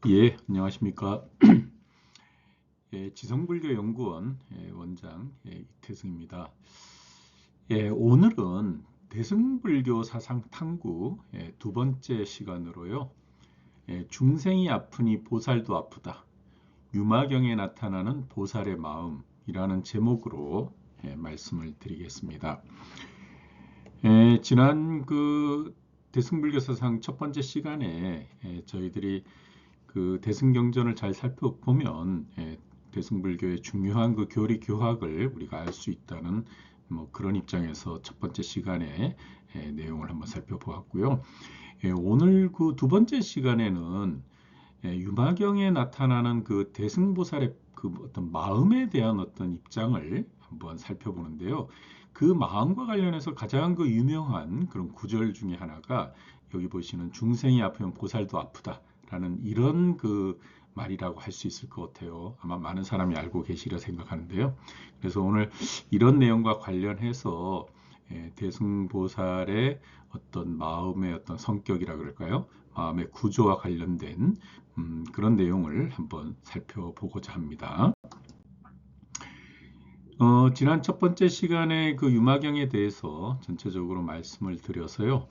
예, 안녕하십니까. 지성불교연구원 원장 이태승입니다. 오늘은 대승불교 사상 탐구 두 번째 시간으로요. 중생이 아프니 보살도 아프다. 유마경에 나타나는 보살의 마음이라는 제목으로 말씀을 드리겠습니다. 지난 그 대승불교 사상 첫 번째 시간에 저희들이 그 대승경전을 잘 살펴보면 대승불교의 중요한 그 교리 교학을 우리가 알 수 있다는 뭐 그런 입장에서 첫 번째 시간에 내용을 한번 살펴보았고요. 오늘 그 두 번째 시간에는 유마경에 나타나는 그 대승보살의 그 어떤 마음에 대한 어떤 입장을 한번 살펴보는데요. 그 마음과 관련해서 가장 그 유명한 그런 구절 중에 하나가 여기 보시는 중생이 아프면 보살도 아프다라는 이런 그 말이라고 할 수 있을 것 같아요. 아마 많은 사람이 알고 계시리라 생각하는데요. 그래서 오늘 이런 내용과 관련해서 대승보살의 어떤 마음의 어떤 성격이라 그럴까요? 마음의 구조와 관련된 그런 내용을 한번 살펴보고자 합니다. 지난 첫 번째 시간에 그 유마경에 대해서 전체적으로 말씀을 드려서요.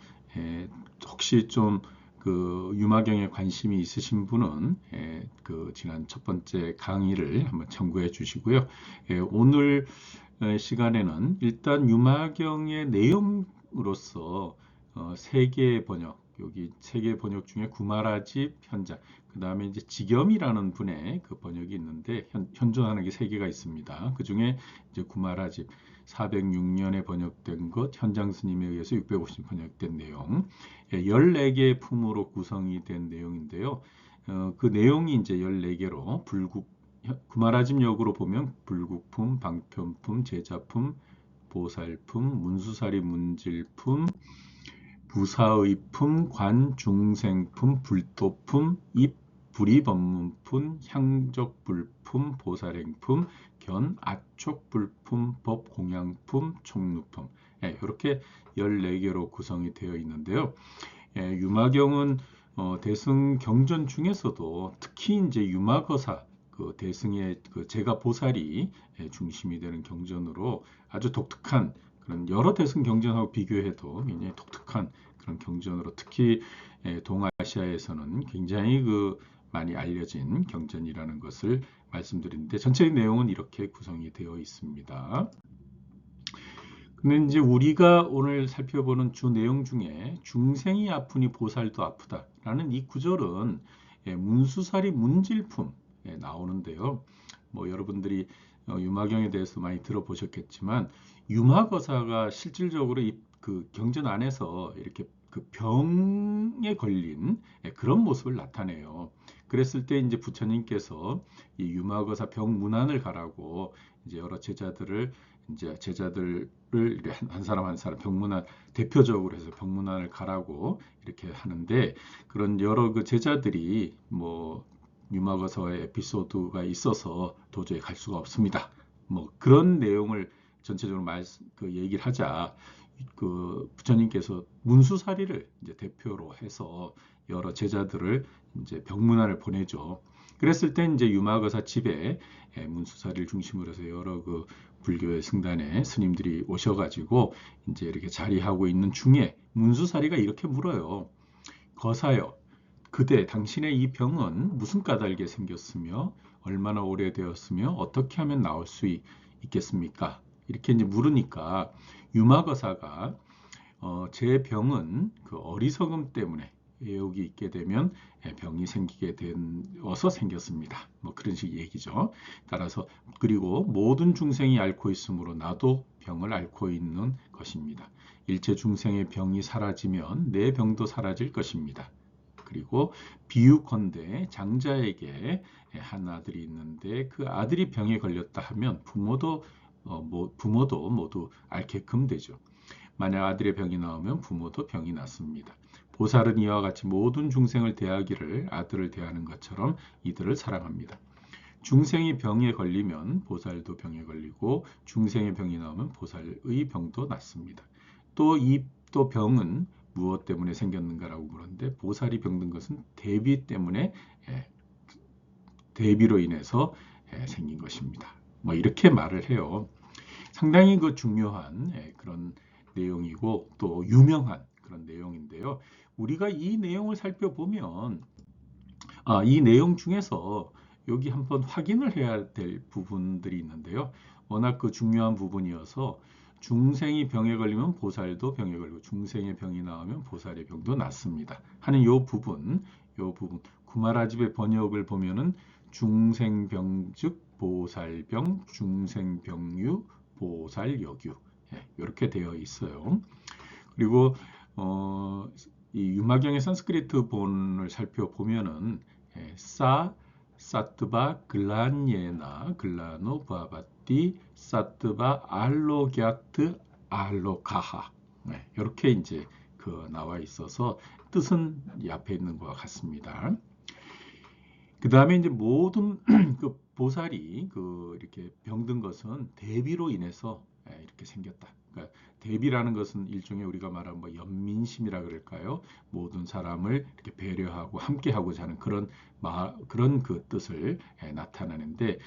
혹시 좀 그 유마경에 관심이 있으신 분은 그 지난 첫 번째 강의를 한번 참고해 주시고요. 오늘 시간에는 일단 유마경의 내용으로서 세 개의 번역, 여기 세 개의 번역 중에 구마라집 현장, 그 다음에 이제 지겸이라는 분의 그 번역이 있는데 현존하는 게 세 개가 있습니다. 그 중에 이제 구마라집 406년에 번역된 것, 현장 스님에 의해서 650 번역된 내용, 14개의 품으로 구성이 된 내용인데요. 그 내용이 이제 14개로 구마라집 역으로 보면 불국품, 방편품, 제자품, 보살품, 문수사리 문질품, 부사의품, 관중생품, 불도품, 불이법문품, 향적불품, 보살행품, 아촉불품, 법공양품, 총루품 이렇게 14개로 구성이 되어 있는데요. 유마경은 대승경전 중에서도 특히 이제 유마거사 그 대승의 그 제가 보살이 중심이 되는 경전으로 아주 독특한 그런 여러 대승 경전하고 비교해도 굉장히 독특한 그런 경전으로 특히 동아시아에서는 굉장히 그 많이 알려진 경전이라는 것을 말씀드리는데 전체의 내용은 이렇게 구성이 되어 있습니다. 근데 이제 우리가 오늘 살펴보는 주 내용 중에 중생이 아프니 보살도 아프다라는 이 구절은 문수사리 문질품에 나오는데요. 뭐 여러분들이 유마경에 대해서 많이 들어보셨겠지만 유마거사가 실질적으로 그 경전 안에서 이렇게 그 병에 걸린 그런 모습을 나타내요. 그랬을 때 이제 부처님께서 이 유마거사 병 문안을 가라고 이제 여러 제자들을 한 사람 한 사람 병문안 대표적으로 해서 병문안을 가라고 이렇게 하는데 그런 여러 그 제자들이 뭐 유마거서의 에피소드가 있어서 도저히 갈 수가 없습니다. 뭐 그런 내용을 전체적으로 그 얘기를 하자 그 부처님께서 문수사리를 이제 대표로 해서 여러 제자들을 이제 병문안을 보내죠. 그랬을 때 이제 유마거사 집에 문수사리를 중심으로 해서 여러 그 불교의 승단의 스님들이 오셔가지고 이제 이렇게 자리하고 있는 중에 문수사리가 이렇게 물어요. 거사여, 그대 당신의 이 병은 무슨 까닭에 생겼으며 얼마나 오래되었으며 어떻게 하면 나을 수 있겠습니까? 이렇게 이제 물으니까 유마거사가 제 병은 그 어리석음 때문에 애욕이 있게 되면 병이 생기게 되어서 생겼습니다. 뭐 그런 식 얘기죠. 따라서 그리고 모든 중생이 앓고 있으므로 나도 병을 앓고 있는 것입니다. 일체 중생의 병이 사라지면 내 병도 사라질 것입니다. 그리고 비유컨대 장자에게 한 아들이 있는데 그 아들이 병에 걸렸다 하면 부모도 모두 앓게끔 되죠. 만약 아들의 병이 나오면 부모도 병이 났습니다. 보살은 이와 같이 모든 중생을 대하기를 아들을 대하는 것처럼 이들을 사랑합니다. 중생이 병에 걸리면 보살도 병에 걸리고 중생의 병이 나오면 보살의 병도 낫습니다. 또 병은 무엇 때문에 생겼는가라고 물었는데 보살이 병든 것은 대비 때문에 대비로 인해서 생긴 것입니다. 뭐 이렇게 말을 해요. 상당히 그 중요한 그런 내용이고 또 유명한 그런 내용인데요. 우리가 이 내용을 살펴보면 이 내용 중에서 여기 한번 확인을 해야 될 부분들이 있는데요. 워낙 그 중요한 부분이어서 중생이 병에 걸리면 보살도 병에 걸리고 중생의 병이 나오면 보살의 병도 낫습니다. 하는 요 부분 구마라집의 번역을 보면은 중생병 즉 보살병, 중생병유, 보살여규 이렇게 되어 있어요. 그리고 이 유마경의 산스크리트 본을 살펴보면은 사트바 글란예나 글라노 바바띠 사트바 알로갸트 알로가하 이렇게 이제 그 나와 있어서 뜻은 이 앞에 있는 것과 같습니다. 그 다음에 이제 모든 그 보살이 그 이렇게 병든 것은 대비로 인해서 이렇게 생겼다. 그러니까 대비라는 것은 일종의 우리가 말하는 뭐 연민심이라 그럴까요? 모든 사람을 이렇게 배려하고 함께하고자 하는 그런 그 뜻을 나타내는데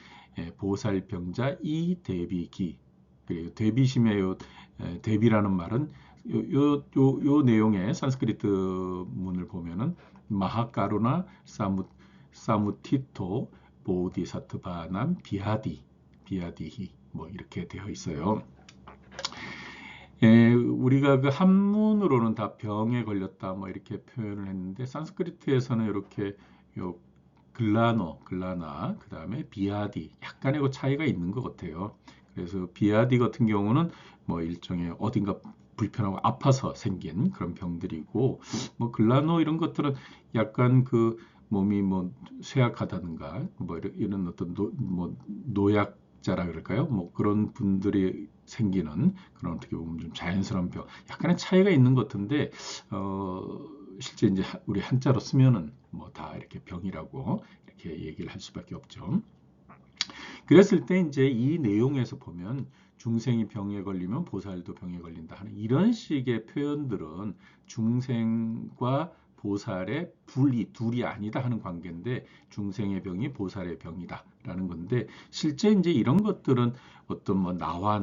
보살병자 이 대비기 그리고 대비심의 대비라는 말은 요 내용의 산스크리트 문을 보면은 마하카루나 사무티토 보디사트바남 비아디히 뭐 이렇게 되어 있어요. 우리가 그 한문으로는 다 병에 걸렸다 뭐 이렇게 표현을 했는데 산스크리트에서는 이렇게 요 글라나 그 다음에 비아디 약간의 그 차이가 있는 것 같아요. 그래서 비아디 같은 경우는 뭐 일종의 어딘가 불편하고 아파서 생긴 그런 병들이고 뭐 글라노 이런 것들은 약간 그 몸이 뭐 쇠약하다든가 뭐 이런 어떤 노약자라 그럴까요? 뭐 그런 분들이 생기는 그런 어떻게 보면 좀 자연스러운 병, 약간의 차이가 있는 것 같은데 실제 이제 우리 한자로 쓰면은 뭐 다 이렇게 병이라고 이렇게 얘기를 할 수밖에 없죠. 그랬을 때 이제 이 내용에서 보면 중생이 병에 걸리면 보살도 병에 걸린다 하는 이런 식의 표현들은 중생과 보살의 둘이 아니다 하는 관계인데 중생의 병이 보살의 병이다라는 건데 실제 이제 이런 것들은 어떤 뭐 나와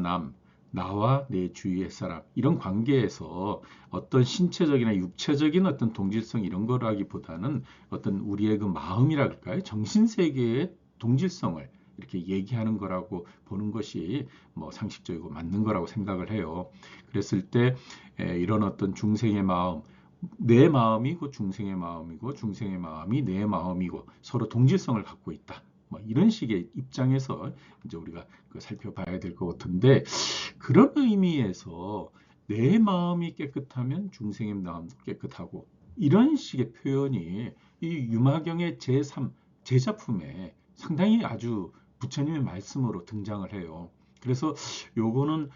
내 주위의 사람 이런 관계에서 어떤 신체적이나 육체적인 어떤 동질성 이런 거라기보다는 어떤 우리의 그 마음이랄까요? 정신세계의 동질성을 이렇게 얘기하는 거라고 보는 것이 뭐 상식적이고 맞는 거라고 생각을 해요. 그랬을 때 이런 어떤 중생의 마음, 내 마음이 그 중생의 마음이고 중생의 마음이 내 마음이고 서로 동질성을 갖고 있다. 뭐 이런 식의 입장에서 이제 우리가 살펴봐야 될 것 같은데 그런 의미에서 내 마음이 깨끗하면 중생의 마음도 깨끗하고 이런 식의 표현이 이 유마경의 제3 제작품에 상당히 아주 부처님의 말씀으로 등장을 해요. 그래서 요거는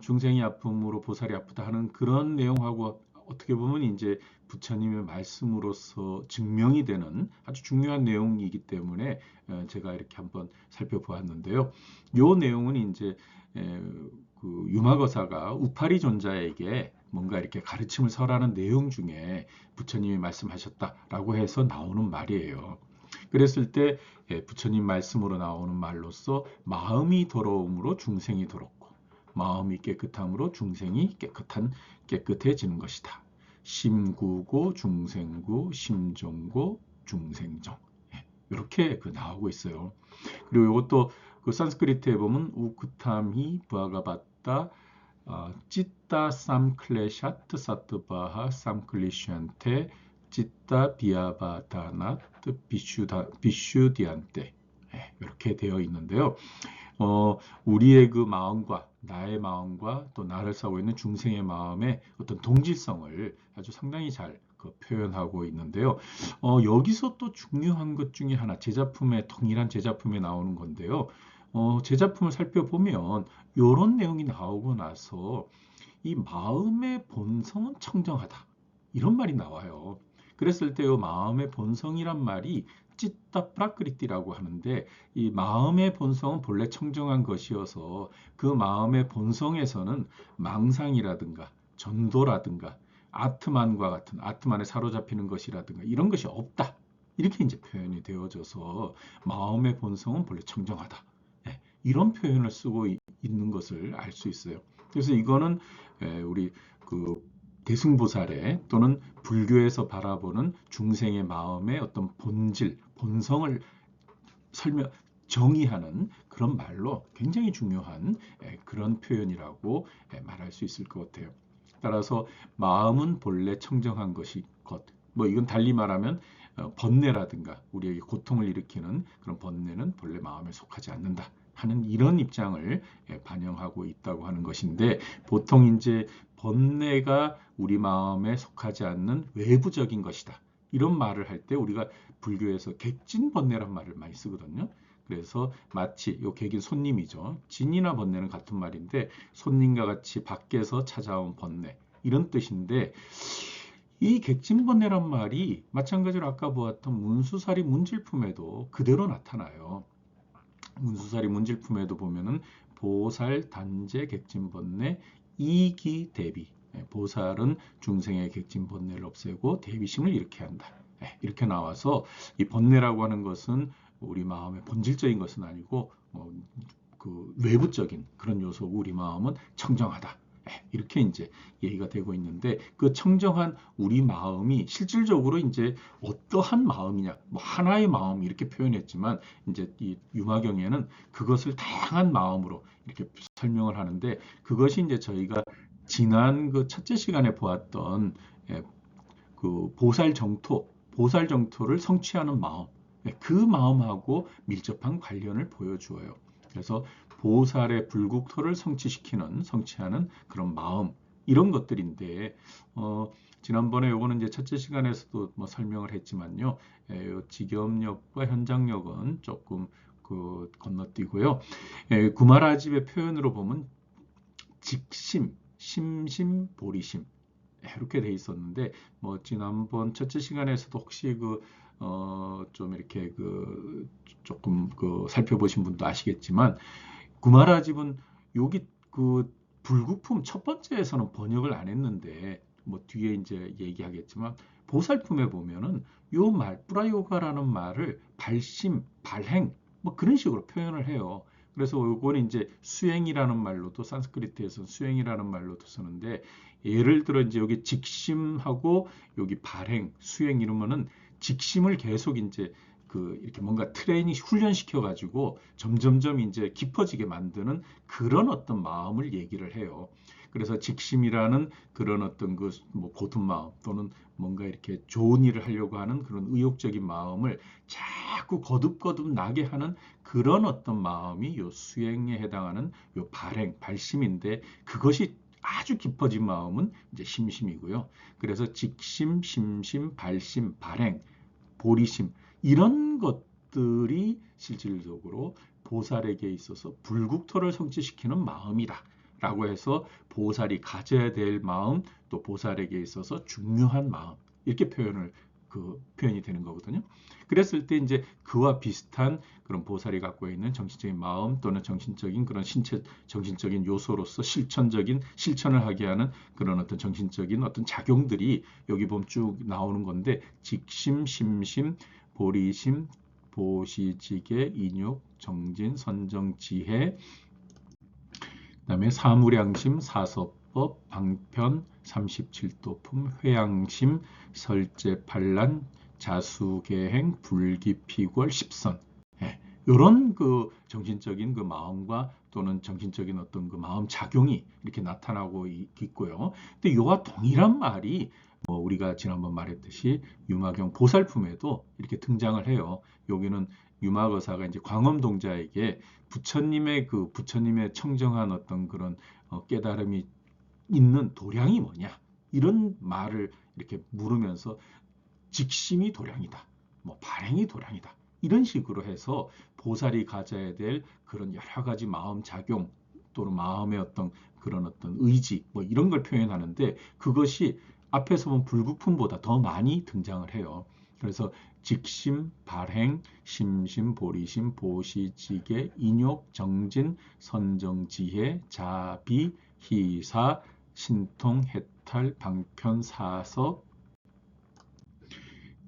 중생이 아픔으로 보살이 아프다 하는 그런 내용하고 어떻게 보면 이제 부처님의 말씀으로서 증명이 되는 아주 중요한 내용이기 때문에 제가 이렇게 한번 살펴보았는데요. 요 내용은 이제 그 유마거사가 우파리 존자에게 뭔가 이렇게 가르침을 설하는 내용 중에 부처님이 말씀하셨다라고 해서 나오는 말이에요. 그랬을 때 부처님 말씀으로 나오는 말로서 마음이 더러움으로 중생이 더럽고 마음이 깨끗함으로 중생이 깨끗해지는 것이다. 심구고 중생구 심정고 중생정 이렇게 나오고 있어요. 그리고 이것도 그 산스크리트에 보면 우크탐히 부아가바타 찌따 삼클레샤트 사트바하 삼클리시안테 찌따 비아바다나트 비슈디안테 이렇게 되어 있는데요. 우리의 그 마음과 나의 마음과 또 나를 싸고 있는 중생의 마음의 어떤 동질성을 아주 상당히 잘 표현하고 있는데요. 여기서 또 중요한 것 중에 하나, 동일한 제작품에 나오는 건데요. 제작품을 살펴보면 이런 내용이 나오고 나서 이 마음의 본성은 청정하다. 이런 말이 나와요. 그랬을 때 이 마음의 본성이란 말이 찌따 프라크리티라고 하는데 이 마음의 본성은 본래 청정한 것이어서 그 마음의 본성에서는 망상이라든가 전도라든가 아트만과 같은 아트만에 사로잡히는 것이라든가 이런 것이 없다. 이렇게 이제 표현이 되어져서 마음의 본성은 본래 청정하다. 예, 이런 표현을 쓰고 있는 것을 알 수 있어요. 그래서 이거는 우리 그 대승보살의 또는 불교에서 바라보는 중생의 마음의 어떤 본질, 본성을 설명, 정의하는 그런 말로 굉장히 중요한 그런 표현이라고 말할 수 있을 것 같아요. 따라서 마음은 본래 청정한 것이 것. 뭐 이건 달리 말하면 번뇌라든가 우리에게 고통을 일으키는 그런 번뇌는 본래 마음에 속하지 않는다 하는 이런 입장을 반영하고 있다고 하는 것인데 보통 이제 번뇌가 우리 마음에 속하지 않는 외부적인 것이다. 이런 말을 할 때 우리가 불교에서 객진번뇌란 말을 많이 쓰거든요. 그래서 마치 요 객인 손님이죠. 진이나 번뇌는 같은 말인데 손님과 같이 밖에서 찾아온 번뇌 이런 뜻인데 이 객진번뇌란 말이 마찬가지로 아까 보았던 문수사리 문질품에도 그대로 나타나요. 문수사리 문질품에도 보면은 보살 단재 객진번뇌 이기 대비 보살은 중생의 객진번뇌를 없애고 대비심을 일으켜야 한다. 이렇게 나와서 이 번뇌라고 하는 것은 우리 마음의 본질적인 것은 아니고 그 외부적인 그런 요소고 우리 마음은 청정하다. 이렇게 이제 얘기가 되고 있는데 그 청정한 우리 마음이 실질적으로 이제 어떠한 마음이냐, 뭐 하나의 마음 이렇게 표현했지만 이제 이 유마경에는 그것을 다양한 마음으로 이렇게 설명을 하는데 그것이 이제 저희가 지난 그 첫째 시간에 보았던 그 보살 정토를 성취하는 마음, 그 마음하고 밀접한 관련을 보여주어요. 그래서 보살의 불국토를 성취하는 그런 마음, 이런 것들인데, 지난번에 요거는 이제 첫째 시간에서도 뭐 설명을 했지만요, 직업력과 현장력은 조금 그 건너뛰고요. 구마라집의 표현으로 보면 직심, 심심, 보리심, 이렇게 돼 있었는데 뭐 지난번 첫째 시간에서도 혹시 좀 이렇게 조금 살펴보신 분도 아시겠지만 구마라집은 여기 그 불국품 첫 번째에서는 번역을 안 했는데 뭐 뒤에 이제 얘기하겠지만 보살품에 보면은 요 말 뿌라요가라는 말을 발심, 발행 뭐 그런 식으로 표현을 해요. 그래서 요거는 이제 수행이라는 말로도 산스크리트에서 수행이라는 말로도 쓰는데 예를 들어 이제 여기 직심하고 여기 발행, 수행 이러면은 직심을 계속 이제 이렇게 뭔가 트레이닝 훈련시켜 가지고 점점점 이제 깊어지게 만드는 그런 어떤 마음을 얘기를 해요. 그래서 직심이라는 그런 어떤 뭐 고든 마음 또는 뭔가 이렇게 좋은 일을 하려고 하는 그런 의욕적인 마음을 자꾸 거듭거듭 나게 하는 그런 어떤 마음이 요 수행에 해당하는 요 발행, 발심인데 그것이 아주 깊어진 마음은 이제 심심이고요. 그래서 직심, 심심, 발심, 발행, 보리심 이런 것들이 실질적으로 보살에게 있어서 불국토를 성취시키는 마음이다. 라고 해서 보살이 가져야 될 마음, 또 보살에게 있어서 중요한 마음, 이렇게 표현이 되는 거거든요. 그랬을 때 이제 그와 비슷한 그런 보살이 갖고 있는 정신적인 마음 또는 정신적인 그런 정신적인 요소로서 실천을 하게 하는 그런 어떤 정신적인 어떤 작용들이 여기 보면 쭉 나오는 건데 직심, 심심, 보리심, 보시지계, 인욕, 정진, 선정, 지혜, 그다음에 사무량심, 사서법, 방편, 37도품, 회양심, 설제판란, 자수계행, 불기피골, 십선. 이런 정신적인 그 마음과 또는 정신적인 어떤 그 마음 작용이 이렇게 나타나고 있고요. 근데 이와 동일한 말이 뭐 우리가 지난번 말했듯이 유마경 보살품에도 이렇게 등장을 해요. 여기는 유마거사가 이제 광엄동자에게 부처님의 청정한 어떤 그런 깨달음이 있는 도량이 뭐냐? 이런 말을 이렇게 물으면서 직심이 도량이다. 뭐 발행이 도량이다. 이런 식으로 해서 보살이 가져야 될 그런 여러 가지 마음 작용 또는 마음의 어떤 그런 어떤 의지 뭐 이런 걸 표현하는데 그것이 앞에서 본 불국품보다 더 많이 등장을 해요. 그래서 직심, 발행, 심심, 보리심, 보시지계, 인욕, 정진, 선정, 지혜, 자비, 희사, 신통, 해탈, 방편, 사서,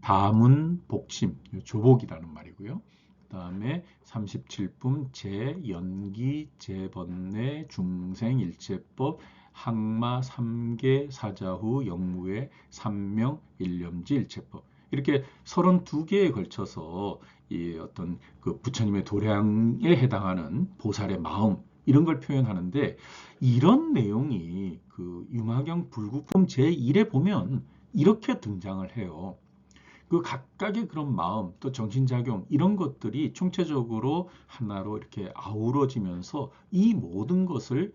다문, 복심, 조복이라는 말이고요. 그 다음에 37품, 재, 연기, 재번뇌, 중생, 일체법, 항마, 삼계, 사자후, 영무회, 삼명, 일념지, 일체법. 이렇게 32개에 걸쳐서 이 어떤 그 부처님의 도량에 해당하는 보살의 마음, 이런 걸 표현하는데, 이런 내용이 그 유마경 불국품 제1에 보면 이렇게 등장을 해요. 그 각각의 그런 마음, 또 정신작용, 이런 것들이 총체적으로 하나로 이렇게 아우러지면서 이 모든 것을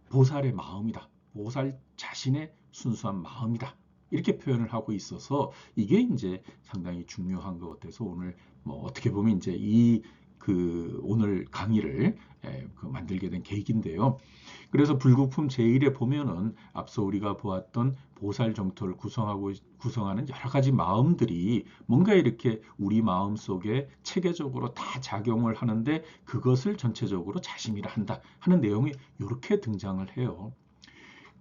보살의 마음이다. 보살 자신의 순수한 마음이다. 이렇게 표현을 하고 있어서 이게 이제 상당히 중요한 것 같아서 오늘 뭐 어떻게 보면 이제 이 그 오늘 강의를 만들게 된 계기인데요. 그래서 불국품 제1에 보면은 앞서 우리가 보았던 보살 정토를 구성하는 여러 가지 마음들이 뭔가 이렇게 우리 마음 속에 체계적으로 다 작용을 하는데 그것을 전체적으로 자심이라 한다 하는 내용이 이렇게 등장을 해요.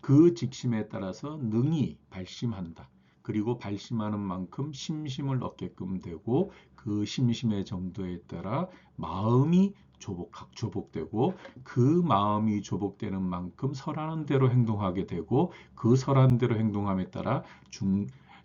그 직심에 따라서 능히 발심한다. 그리고 발심하는 만큼 심심을 얻게끔 되고 그 심심의 정도에 따라 마음이 조복되고 그 마음이 조복되는 만큼 설하는 대로 행동하게 되고 그 설하는 대로 행동함에 따라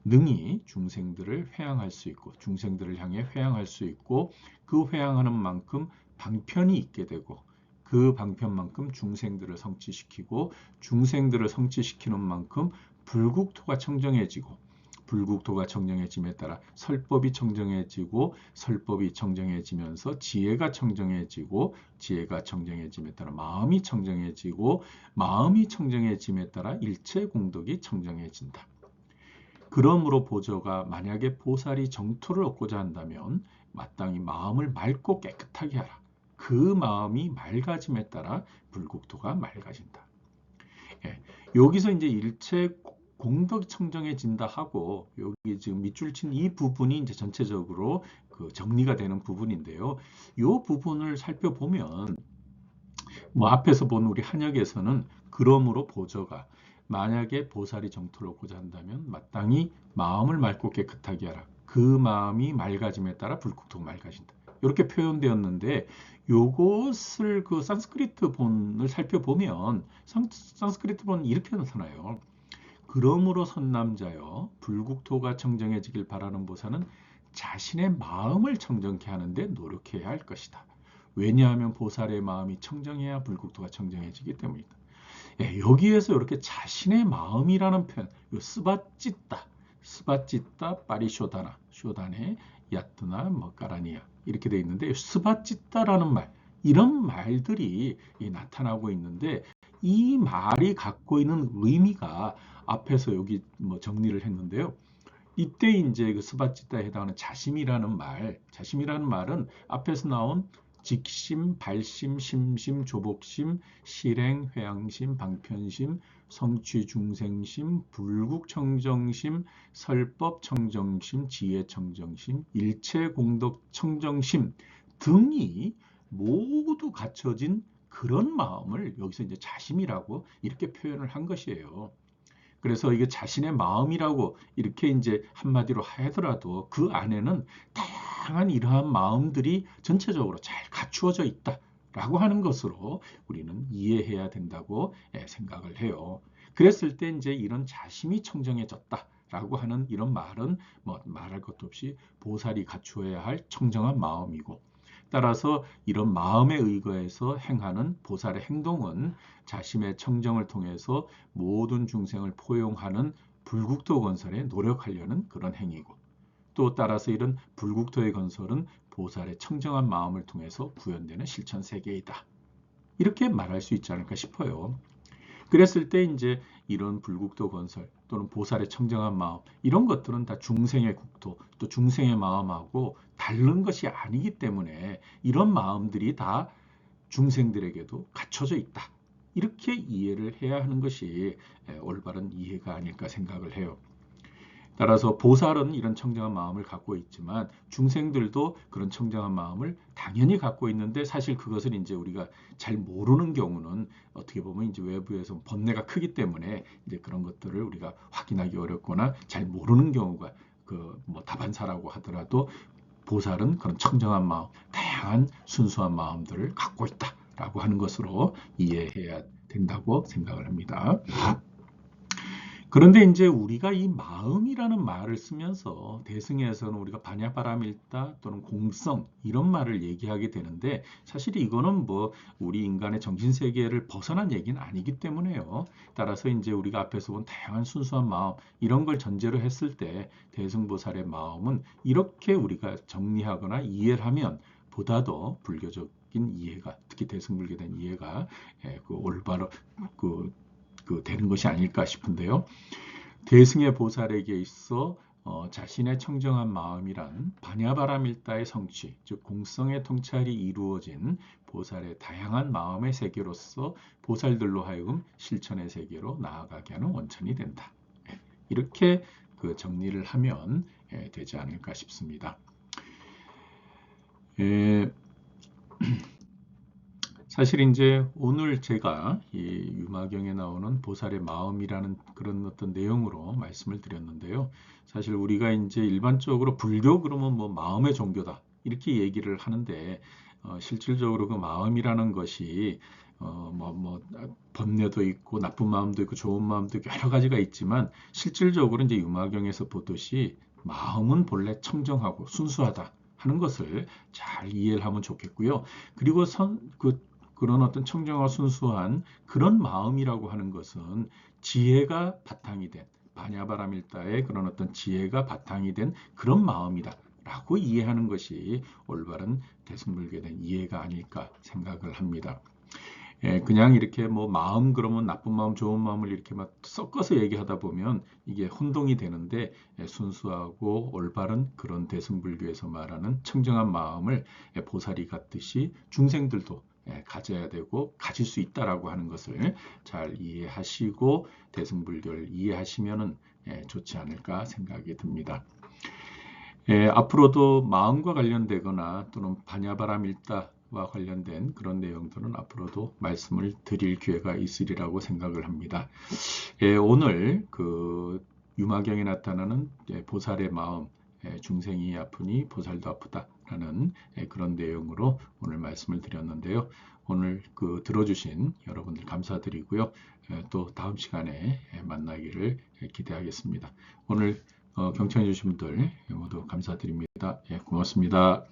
능히 중생들을 회양할 수 있고 중생들을 향해 회양할 수 있고 그 회양하는 만큼 방편이 있게 되고 그 방편만큼 중생들을 성취시키고 중생들을 성취시키는 만큼 불국토가 청정해지고 불국토가 청정해짐에 따라 설법이 청정해지고 설법이 청정해지면서 지혜가 청정해지고 지혜가 청정해짐에 따라 마음이 청정해지고 마음이 청정해짐에 따라 일체 공덕이 청정해진다. 그러므로 보저가 만약에 보살이 정토를 얻고자 한다면 마땅히 마음을 맑고 깨끗하게 하라. 그 마음이 맑아짐에 따라 불국토가 맑아진다. 예, 여기서 이제 일체 공덕이 청정해진다 하고 여기 지금 밑줄 친 이 부분이 이제 전체적으로 그 정리가 되는 부분인데요. 이 부분을 살펴보면 뭐 앞에서 본 우리 한역에서는 그러므로 보저가 만약에 보살이 정토를 얻고자 한다면 마땅히 마음을 맑고 깨끗하게 하라. 그 마음이 맑아짐에 따라 불국토가 맑아진다. 이렇게 표현되었는데 요것을 그 산스크리트 본을 살펴보면 산스크리트 본은 이렇게 나타나요. 그러므로 선남자여 불국토가 청정해지길 바라는 보살은 자신의 마음을 청정케 하는데 노력해야 할 것이다. 왜냐하면 보살의 마음이 청정해야 불국토가 청정해지기 때문이다. 예, 여기에서 이렇게 자신의 마음이라는 표현, 스바찌따, 파리쇼다나, 쇼다네, 야트나, 뭐 까라니아 이렇게 돼 있는데 스바찌따라는 말, 이런 말들이 나타나고 있는데 이 말이 갖고 있는 의미가 앞에서 여기 뭐 정리를 했는데요. 이때 이제 그 스바찌따에 해당하는 자심이라는 말은 앞에서 나온 직심, 발심, 심심, 조복심, 실행, 회양심, 방편심, 성취, 중생심, 불국 청정심, 설법 청정심, 지혜 청정심, 일체 공덕 청정심 등이 모두 갖춰진 그런 마음을 여기서 이제 자심이라고 이렇게 표현을 한 것이에요. 그래서 이게 자신의 마음이라고 이렇게 이제 한마디로 하더라도 그 안에는 다양한 이러한 마음들이 전체적으로 잘 갖추어져 있다라고 하는 것으로 우리는 이해해야 된다고 생각을 해요. 그랬을 때 이제 이런 자심이 청정해졌다라고 하는 이런 말은 뭐 말할 것도 없이 보살이 갖추어야 할 청정한 마음이고 따라서 이런 마음에 의거해서 행하는 보살의 행동은 자신의 청정을 통해서 모든 중생을 포용하는 불국토 건설에 노력하려는 그런 행위고 또 따라서 이런 불국토의 건설은 보살의 청정한 마음을 통해서 구현되는 실천 세계이다. 이렇게 말할 수 있지 않을까 싶어요. 그랬을 때 이제 이런 불국토 건설 또는 보살의 청정한 마음 이런 것들은 다 중생의 국토 또 중생의 마음하고 다른 것이 아니기 때문에 이런 마음들이 다 중생들에게도 갖춰져 있다. 이렇게 이해를 해야 하는 것이 올바른 이해가 아닐까 생각을 해요. 따라서 보살은 이런 청정한 마음을 갖고 있지만 중생들도 그런 청정한 마음을 당연히 갖고 있는데 사실 그것을 이제 우리가 잘 모르는 경우는 어떻게 보면 이제 외부에서 번뇌가 크기 때문에 이제 그런 것들을 우리가 확인하기 어렵거나 잘 모르는 경우가 그 뭐 다반사라고 하더라도 보살은 그런 청정한 마음, 다양한 순수한 마음들을 갖고 있다라고 하는 것으로 이해해야 된다고 생각을 합니다. 그런데 이제 우리가 이 마음이라는 말을 쓰면서 대승에서는 우리가 반야바라밀다 또는 공성 이런 말을 얘기하게 되는데 사실 이거는 뭐 우리 인간의 정신세계를 벗어난 얘기는 아니기 때문에요. 따라서 이제 우리가 앞에서 본 다양한 순수한 마음 이런 걸 전제로 했을 때 대승보살의 마음은 이렇게 우리가 정리하거나 이해를 하면 보다 더 불교적인 이해가 특히 대승불교에 대한 이해가 올바로 되는 것이 아닐까 싶은데요. 대승의 보살에게 있어 자신의 청정한 마음이란 반야바라밀다의 성취, 즉 공성의 통찰이 이루어진 보살의 다양한 마음의 세계로서 보살들로 하여금 실천의 세계로 나아가게 하는 원천이 된다. 이렇게 그 정리를 하면 되지 않을까 싶습니다. 사실 이제 오늘 제가 이 유마경에 나오는 보살의 마음이라는 그런 어떤 내용으로 말씀을 드렸는데요. 사실 우리가 이제 일반적으로 불교 그러면 뭐 마음의 종교다 이렇게 얘기를 하는데 실질적으로 그 마음이라는 것이 번뇌도 있고 나쁜 마음도 있고 좋은 마음도 있고 여러 가지가 있지만 실질적으로 이제 유마경에서 보듯이 마음은 본래 청정하고 순수하다 하는 것을 잘 이해를 하면 좋겠고요. 그리고 그런 어떤 청정하고 순수한 그런 마음이라고 하는 것은 지혜가 바탕이 된 반야바라밀다의 그런 어떤 지혜가 바탕이 된 그런 마음이다 라고 이해하는 것이 올바른 대승불교에 대한 이해가 아닐까 생각을 합니다. 그냥 이렇게 뭐 마음 그러면 나쁜 마음 좋은 마음을 이렇게 막 섞어서 얘기하다 보면 이게 혼동이 되는데 순수하고 올바른 그런 대승불교에서 말하는 청정한 마음을 보살이 갖듯이 중생들도 가져야 되고 가질 수 있다라고 하는 것을 잘 이해하시고 대승불교를 이해하시면은 좋지 않을까 생각이 듭니다. 앞으로도 마음과 관련되거나 또는 반야바라밀다와 관련된 그런 내용들은 앞으로도 말씀을 드릴 기회가 있으리라고 생각을 합니다. 오늘 그 유마경에 나타나는 보살의 마음, 중생이 아프니 보살도 아프다라는 그런 내용으로 오늘 말씀을 드렸는데요. 오늘 그 들어주신 여러분들 감사드리고요. 또 다음 시간에 만나기를 기대하겠습니다. 오늘 경청해 주신 분들 모두 감사드립니다. 고맙습니다.